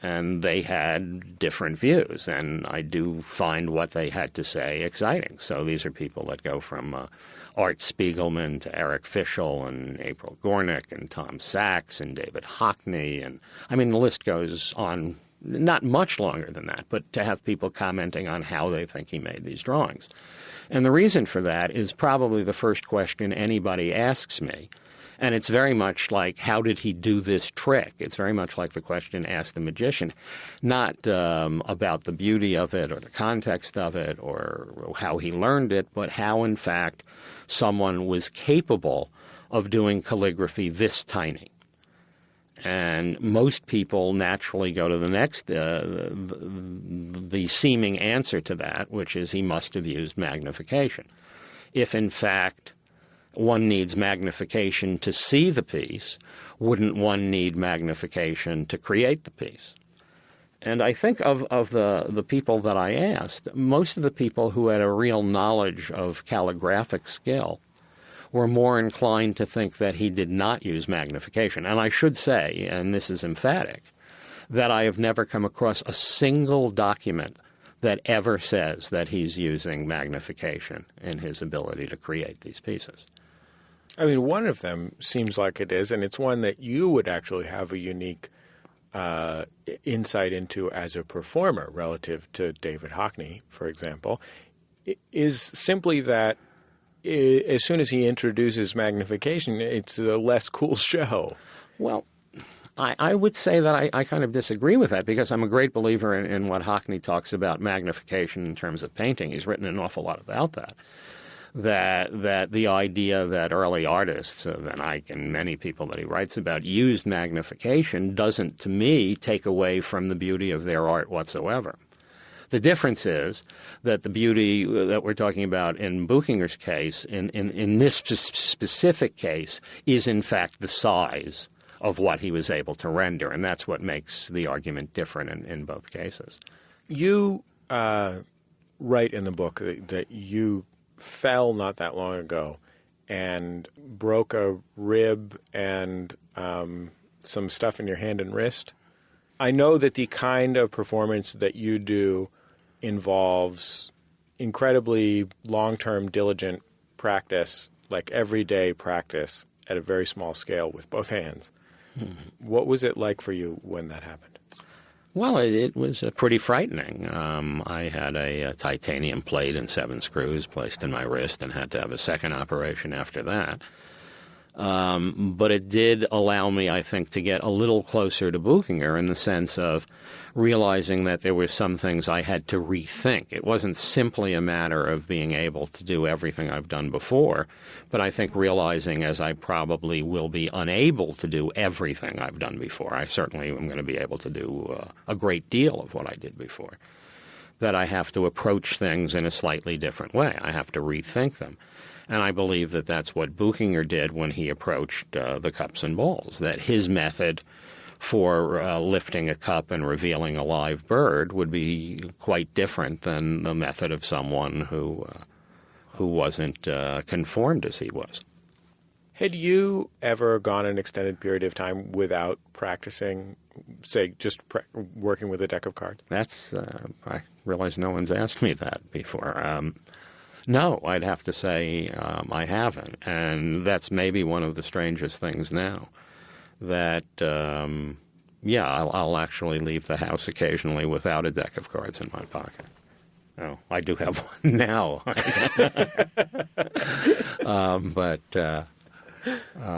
S4: And they had different views, and I do find what they had to say exciting. So these are people that go from Art Spiegelman to Eric Fischel and April Gornick and Tom Sachs and David Hockney. And I mean, the list goes on not much longer than that, but to have people commenting on how they think he made these drawings. And the reason for that is probably the first question anybody asks me. And it's very much like, how did he do this trick? It's very much like the question asked the magician, not about the beauty of it or the context of it or how he learned it, but how, in fact, someone was capable of doing calligraphy this tiny. And most people naturally go to the next, the seeming answer to that, which is he must have used magnification. If, in fact, one needs magnification to see the piece, wouldn't one need magnification to create the piece? And I think of the people that I asked, most of the people who had a real knowledge of calligraphic skill were more inclined to think that he did not use magnification. And I should say, and this is emphatic, that I have never come across a single document that ever says that he's using magnification in his ability to create these pieces.
S1: I mean, one of them seems like it is, and it's one that you would actually have a unique insight into as a performer relative to David Hockney, for example, is simply that as soon as he introduces magnification, it's a less cool show.
S4: Well, I would say that I kind of disagree with that because I'm a great believer in what Hockney talks about magnification in terms of painting. He's written an awful lot about that. That the idea that early artists, Van Eyck and many people that he writes about, used magnification doesn't, to me, take away from the beauty of their art whatsoever. The difference is that the beauty that we're talking about in Buchinger's case, in this specific case, is in fact the size of what he was able to render, and that's what makes the argument different in both cases.
S1: You write in the book that you fell not that long ago and broke a rib and some stuff in your hand and wrist. I know that the kind of performance that you do involves incredibly long-term, diligent practice, like everyday practice at a very small scale with both hands. What was it like for you when that happened?
S4: Well, it was pretty frightening. I had a titanium plate and 7 screws placed in my wrist and had to have a second operation after that. But it did allow me, I think, to get a little closer to Buchinger in the sense of realizing that there were some things I had to rethink. It wasn't simply a matter of being able to do everything I've done before, but I think realizing, as I probably will be unable to do everything I've done before, I certainly am going to be able to do a great deal of what I did before, that I have to approach things in a slightly different way. I have to rethink them. And I believe that that's what Buchinger did when he approached the cups and balls, that his method for lifting a cup and revealing a live bird would be quite different than the method of someone who wasn't conformed as he was.
S1: Had you ever gone an extended period of time without practicing, say, just working with a deck of cards?
S4: That's I realize no one's asked me that before. No, I'd have to say I haven't, and that's maybe one of the strangest things now. That I'll actually leave the house occasionally without a deck of cards in my pocket. Oh, I do have one now, but.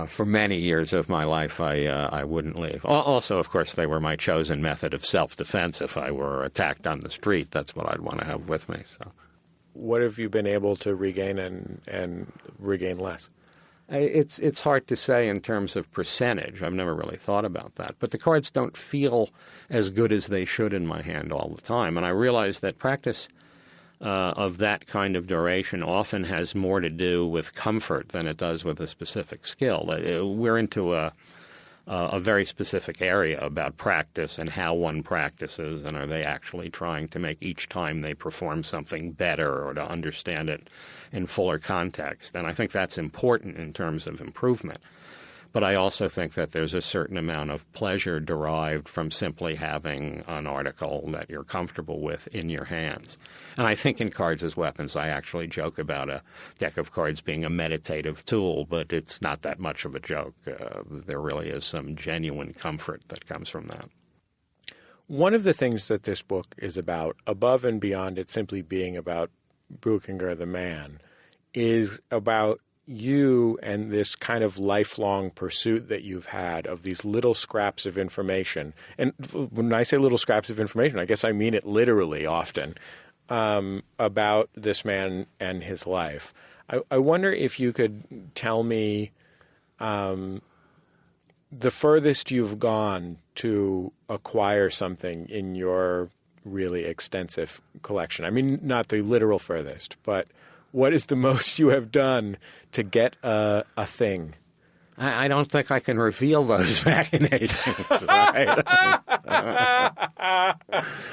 S4: For many years of my life, I wouldn't leave. Also, of course, they were my chosen method of self-defense. If I were attacked on the street, that's what I'd want to have with me. So,
S1: what have you been able to regain and regain less?
S4: It's hard to say in terms of percentage. I've never really thought about that. But the cards don't feel as good as they should in my hand all the time. And I realize that practice of that kind of duration often has more to do with comfort than it does with a specific skill. We're into a very specific area about practice and how one practices, and are they actually trying to make each time they perform something better or to understand it in fuller context. And I think that's important in terms of improvement. But I also think that there's a certain amount of pleasure derived from simply having an article that you're comfortable with in your hands. And I think in Cards as Weapons, I actually joke about a deck of cards being a meditative tool, but it's not that much of a joke. There really is some genuine comfort that comes from that.
S1: One of the things that this book is about, above and beyond it simply being about Buchinger the man, is about you and this kind of lifelong pursuit that you've had of these little scraps of information. And when I say little scraps of information, I guess I mean it literally often, about this man and his life. I wonder if you could tell me the furthest you've gone to acquire something in your really extensive collection. I mean, not the literal furthest, but what is the most you have done to get a thing?
S4: I don't think I can reveal those machinations.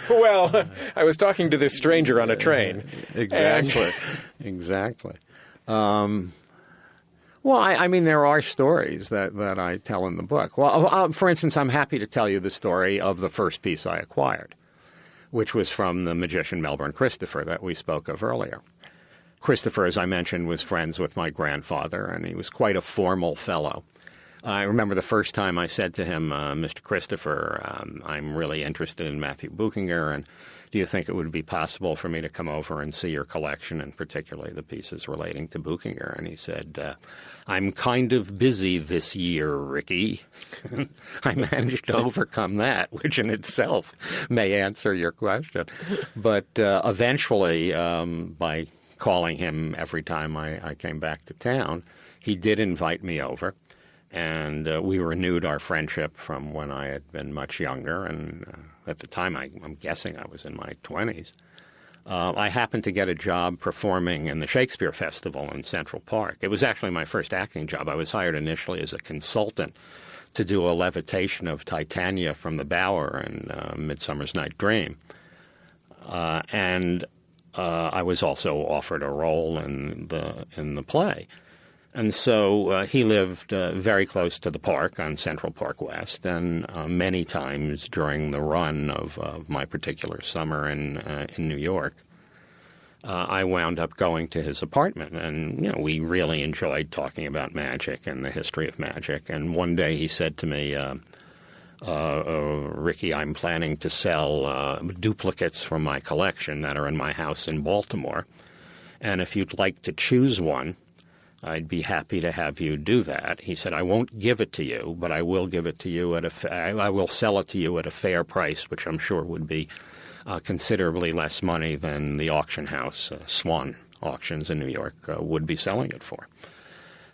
S1: Well, I was talking to this stranger on a train.
S4: Exactly. Exactly. Well, I mean, there are stories that I tell in the book. Well, for instance, I'm happy to tell you the story of the first piece I acquired, which was from the magician Melbourne Christopher that we spoke of earlier. Christopher, as I mentioned, was friends with my grandfather, and he was quite a formal fellow. I remember the first time I said to him, Mr. Christopher, I'm really interested in Matthew Buchinger, and do you think it would be possible for me to come over and see your collection, and particularly the pieces relating to Buchinger? And he said, I'm kind of busy this year, Ricky. I managed to overcome that, which in itself may answer your question. But eventually, by calling him every time I came back to town, he did invite me over, and we renewed our friendship from when I had been much younger, and at the time I'm guessing I was in my 20s. I happened to get a job performing in the Shakespeare Festival in Central Park. It was actually my first acting job. I was hired initially as a consultant to do a levitation of Titania from the Bower in Midsummer's Night Dream. And I was also offered a role in the play. And so he lived very close to the park on Central Park West, and many times during the run of my particular summer in New York, I wound up going to his apartment. And, we really enjoyed talking about magic and the history of magic. And one day he said to me, Ricky, I'm planning to sell duplicates from my collection that are in my house in Baltimore. And if you'd like to choose one, I'd be happy to have you do that. He said, I won't give it to you, but I will give it to you I will sell it to you at a fair price, which I'm sure would be considerably less money than the auction house, Swan Auctions in New York, would be selling it for.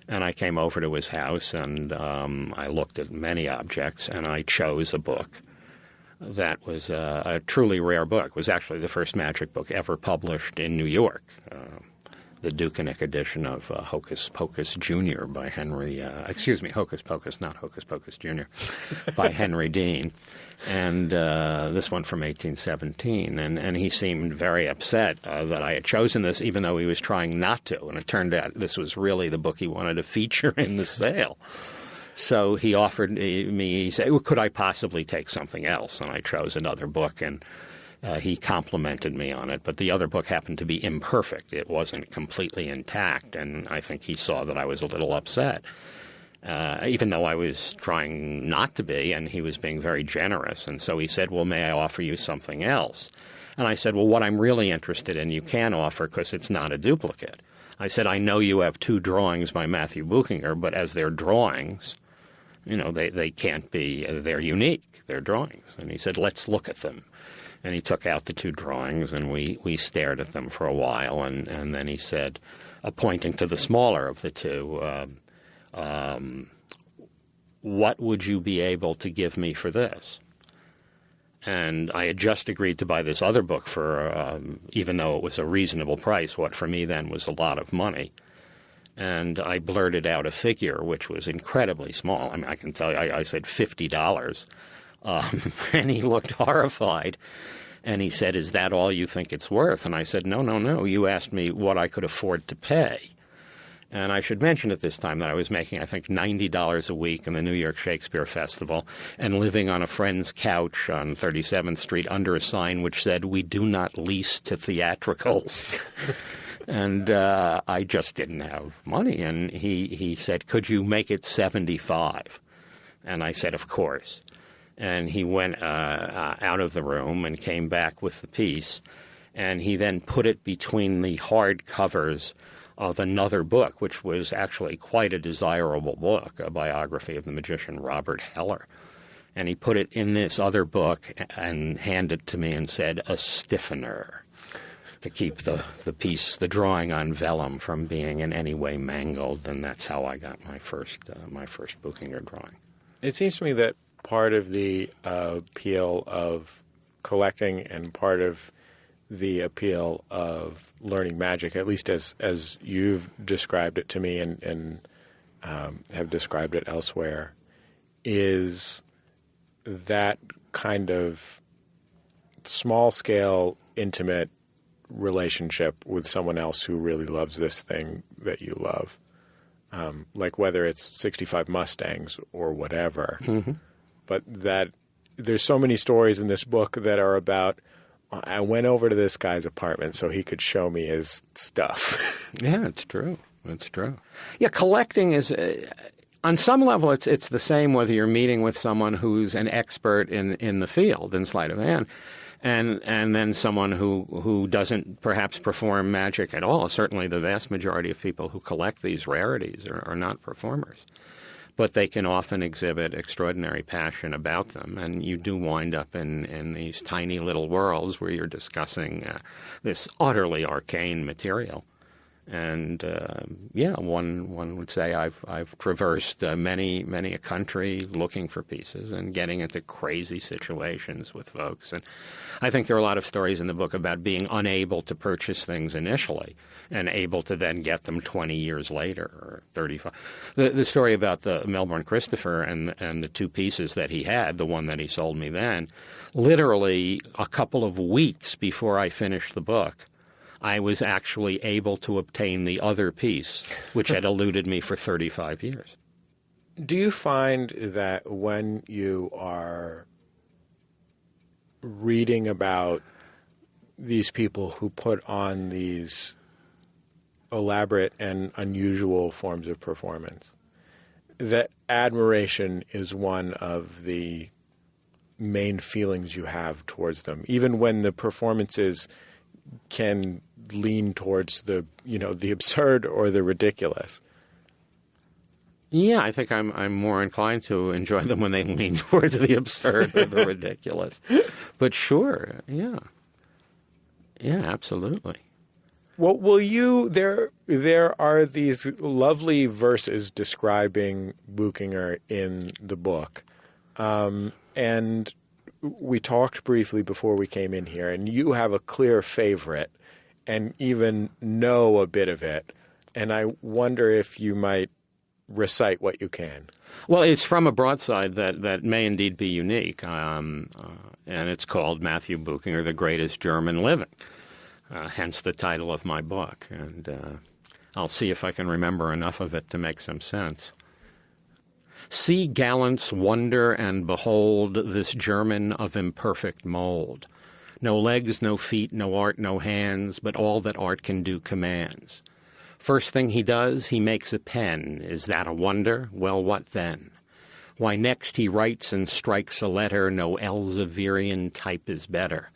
S4: And I came over to his house, and I looked at many objects, and I chose a book that was a truly rare book. It was actually the first magic book ever published in New York. Dukenick edition of Hocus Pocus Jr. by Hocus Pocus, not Hocus Pocus Jr., by Henry Dean, and this one from 1817. And he seemed very upset that I had chosen this, even though he was trying not to. And it turned out this was really the book he wanted to feature in the sale. So he offered me, he said, well, could I possibly take something else? And I chose another book, and he complimented me on it. But the other book happened to be imperfect. It wasn't completely intact, and I think he saw that I was a little upset, even though I was trying not to be, and he was being very generous. And so he said, well, may I offer you something else? And I said, well, what I'm really interested in you can offer because it's not a duplicate. I said, I know you have 2 drawings by Matthew Buchinger, but as they're drawings, they can't be, they're unique, they're drawings. And he said, let's look at them. And he took out the 2 drawings, and we stared at them for a while, and then he said, pointing to the smaller of the 2, what would you be able to give me for this? And I had just agreed to buy this other book for, even though it was a reasonable price, what for me then was a lot of money. And I blurted out a figure which was incredibly small. I mean, I can tell you, I said $50. And he looked horrified, and he said, is that all you think it's worth? And I said, no. You asked me what I could afford to pay. And I should mention at this time that I was making, I think, $90 a week in the New York Shakespeare Festival and living on a friend's couch on 37th Street under a sign which said, we do not lease to theatricals. And I just didn't have money. And he said, could you make it 75? And I said, of course. And he went out of the room and came back with the piece, and he then put it between the hard covers of another book, which was actually quite a desirable book, a biography of the magician Robert Heller. And he put it in this other book and handed it to me and said, a stiffener, to keep the piece, the drawing on vellum, from being in any way mangled. And that's how I got my first Buchinger drawing.
S1: It seems to me that part of the appeal of collecting and part of the appeal of learning magic, at least as you've described it to me and have described it elsewhere, is that kind of small-scale, intimate relationship with someone else who really loves this thing that you love. Like whether it's 65 Mustangs or whatever. Mm-hmm. But that there's so many stories in this book that are about, I went over to this guy's apartment so he could show me his stuff.
S4: Yeah, it's true. It's true. Yeah, collecting is, on some level, it's the same whether you're meeting with someone who's an expert in the field, in sleight of hand, and then someone who doesn't perhaps perform magic at all. Certainly the vast majority of people who collect these rarities are not performers. But they can often exhibit extraordinary passion about them, and you do wind up in these tiny little worlds where you're discussing this utterly arcane material. And one would say I've traversed many a country looking for pieces and getting into crazy situations with folks. And I think there are a lot of stories in the book about being unable to purchase things initially and able to then get them 20 years later or 35. The story about the Melbourne Christopher and the 2 pieces that he had, the one that he sold me then, literally a couple of weeks before I finished the book, I was actually able to obtain the other piece, which had eluded me for 35 years.
S1: Do you find that when you are reading about these people who put on these elaborate and unusual forms of performance, that admiration is one of the main feelings you have towards them, even when the performances can lean towards the absurd or the ridiculous?
S4: Yeah, I think I'm more inclined to enjoy them when they lean towards the absurd or the ridiculous. But sure, yeah, absolutely.
S1: Well, there are these lovely verses describing Buchinger in the book, and we talked briefly before we came in here, and you have a clear favorite, and even know a bit of it. And I wonder if you might recite what you can.
S4: Well, it's from a broadside that may indeed be unique, and it's called Matthew Buchinger, The Greatest German Living, hence the title of my book. And I'll see if I can remember enough of it to make some sense. See gallants wonder and behold this German of imperfect mold. No legs, no feet, no art, no hands, but all that art can do commands. First thing he does, he makes a pen. Is that a wonder? Well, what then? Why, next he writes and strikes a letter. No Elzevirian type is better.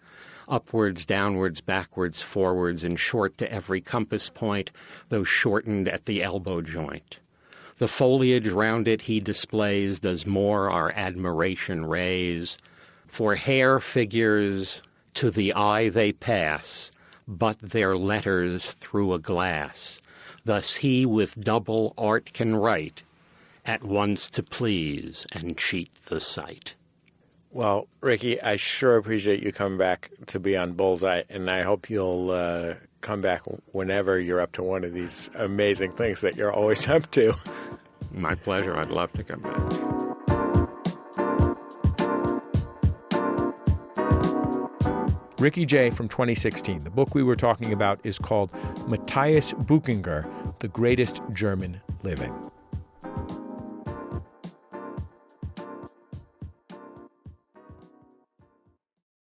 S4: Upwards, downwards, backwards, forwards, in short to every compass point, though shortened at the elbow joint. The foliage round it he displays does more our admiration raise. For hair figures, to the eye they pass, but their letters through a glass. Thus he with double art can write, at once to please and cheat the sight.
S1: Well, Ricky, I sure appreciate you coming back to be on Bullseye, and I hope you'll come back whenever you're up to one of these amazing things that you're always up to.
S4: My pleasure. I'd love to come back.
S1: Ricky Jay from 2016. The book we were talking about is called Matthias Buchinger, The Greatest German Living.